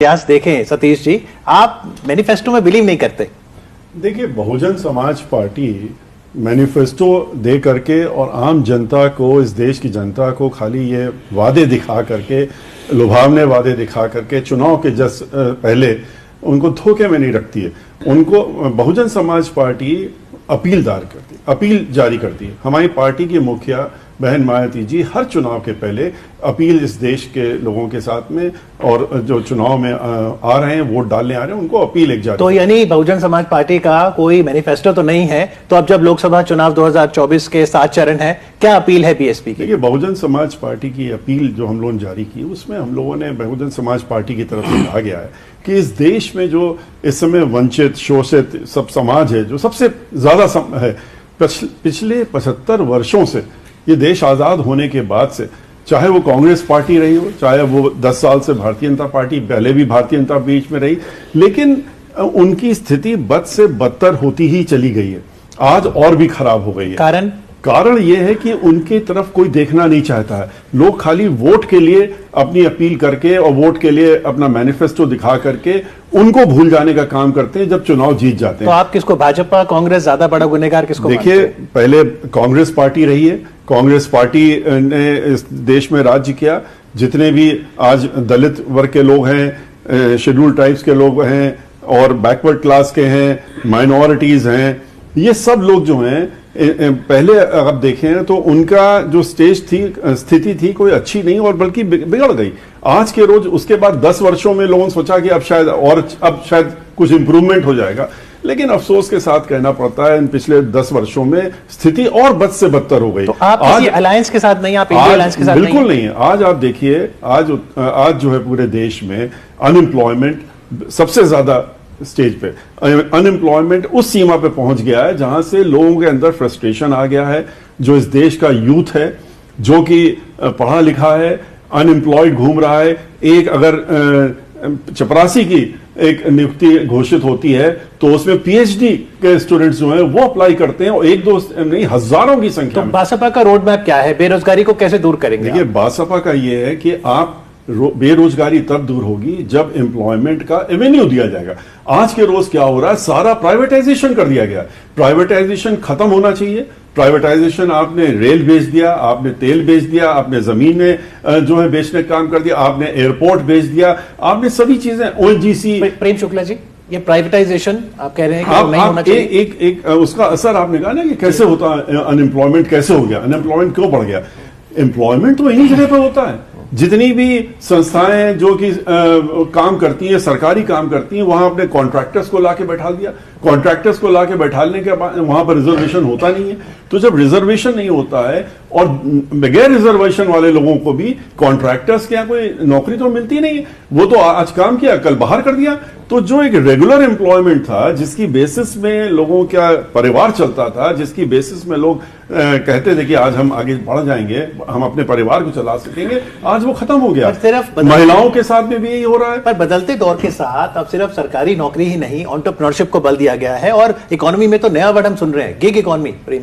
इतिहास देखें सतीश जी, आप मैनिफेस्टो में बिलीव नहीं करते। देखिए, बहुजन समाज पार्टी मैनिफेस्टो दे करके और आम जनता को, इस देश की जनता को खाली ये वादे दिखा करके, लुभावने वादे दिखा करके चुनाव के पहले उनको धोखे में नहीं रखती है। उनको बहुजन समाज पार्टी अपील जारी करती है। हमारी पार्टी की मुखिया बहन मायावती जी हर चुनाव के पहले अपील इस देश के लोगों के साथ में, और जो चुनाव में आ रहे हैं, वोट डालने आ रहे हैं, उनको अपील एक जारी। तो यानी बहुजन समाज पार्टी का कोई मैनिफेस्टो तो नहीं है। तो अब जब लोकसभा चुनाव 2024 के 7 चरण है, क्या अपील है बीएसपी की? देखिए, बहुजन समाज पार्टी की अपील जो हम लोगों ने जारी की, उसमें हम लोगों ने बहुजन समाज पार्टी की तरफ से कहा गया है कि इस देश में जो इस समय वंचित, शोषित सब समाज है, जो सबसे ज्यादा है, पिछले 75 वर्षों से, ये देश आजाद होने के बाद से, चाहे वो कांग्रेस पार्टी रही हो, चाहे वो 10 साल से भारतीय जनता पार्टी, पहले भी भारतीय जनता बीच में रही, लेकिन उनकी स्थिति बद से बदतर होती ही चली गई है। आज और भी खराब हो गई है। कारण यह है कि उनकी तरफ कोई देखना नहीं चाहता है। लोग खाली वोट के लिए अपनी अपील करके और वोट के लिए अपना मैनिफेस्टो दिखा करके उनको भूल जाने का काम करते हैं जब चुनाव जीत जाते हैं। तो आप किसको, भाजपा, कांग्रेस ज्यादा बड़ा गुनहगार किसको? देखिए, पहले कांग्रेस पार्टी रही है। कांग्रेस पार्टी ने इस देश में राज्य किया। जितने भी आज दलित वर्ग के लोग हैं, शेड्यूल ट्राइब्स के लोग हैं और बैकवर्ड क्लास के हैं, माइनॉरिटीज हैं, ये सब लोग जो हैं, पहले आप देखें तो उनका जो स्थिति थी कोई अच्छी नहीं, और बल्कि बिगड़ गई। आज के रोज उसके बाद 10 वर्षों में लोगों ने सोचा कि अब शायद कुछ इंप्रूवमेंट हो जाएगा, लेकिन अफसोस के साथ कहना पड़ता है इन पिछले 10 वर्षों में स्थिति और बद से बदतर हो गई। तो आप किसी अलायंस के साथ नहीं, आप इंडिया अलायंस के साथ बिल्कुल नहीं है। आज आप देखिए, आज जो है पूरे देश में अनएम्प्लॉयमेंट सबसे ज्यादा स्टेज पे, अनएम्प्लॉयमेंट उस सीमा पे पहुंच गया है जहां से लोगों के अंदर फ्रस्ट्रेशन आ गया है। जो इस देश का यूथ है, जो कि पढ़ा लिखा है, अनएम्प्लॉयड घूम रहा है। एक अगर चपरासी की एक नियुक्ति घोषित होती है तो उसमें पीएचडी के स्टूडेंट्स जो हैं वो अप्लाई करते हैं, और एक दो नहीं, हजारों की संख्या में। बसपा का रोड मैप क्या है? बेरोजगारी को कैसे दूर करेंगे? देखिए, बसपा का ये है कि आप बेरोजगारी तब दूर होगी जब एम्प्लॉयमेंट का एवेन्यू दिया जाएगा। आज के रोज क्या हो रहा है, सारा प्राइवेटाइजेशन कर दिया गया। प्राइवेटाइजेशन खत्म होना चाहिए। प्राइवेटाइजेशन, आपने रेल बेच दिया, आपने तेल बेच दिया, आपने जमीनें जो है बेचने का काम कर दिया, आपने एयरपोर्ट बेच दिया, आपने सभी चीजें, ओएनजीसी। प्रेम शुक्ला जी, ये प्राइवेटाइजेशन आप कह रहे हैं कि नहीं होना चाहिए। एक उसका असर आपने कहा ना कि कैसे होता है, अनएम्प्लॉयमेंट कैसे हो गया, अनएम्प्लॉयमेंट क्यों बढ़ गया? एम्प्लॉयमेंट तो इन्हीं जगह पर होता है। जितनी भी संस्थाएं जो कि काम करती हैं, सरकारी काम करती हैं, वहां अपने कॉन्ट्रैक्टर्स को लाके बैठा दिया। कॉन्ट्रैक्टर्स को लाके बैठाने के बाद वहां पर रिजर्वेशन होता नहीं है। तो जब रिजर्वेशन नहीं होता है और बगैर रिजर्वेशन वाले लोगों को भी कॉन्ट्रैक्टर्स के यहाँ कोई नौकरी तो मिलती नहीं है। वो तो आज काम किया, कल बाहर कर दिया। तो जो एक रेगुलर एम्प्लॉयमेंट था, जिसकी बेसिस में लोगों का परिवार चलता था, जिसकी बेसिस में लोग कहते थे कि आज हम आगे बढ़ जाएंगे, हम अपने परिवार को चला सकेंगे, आज वो खत्म हो गया। सिर्फ महिलाओं के साथ में भी यही हो रहा है। पर बदलते दौर के साथ अब सिर्फ सरकारी नौकरी ही नहीं, एंटरप्रेन्योरशिप को बल दिया गया है, और इकोनॉमी में तो नया वर्ड हम सुन रहे हैं, गिग इकोनॉमी। प्रेम जी।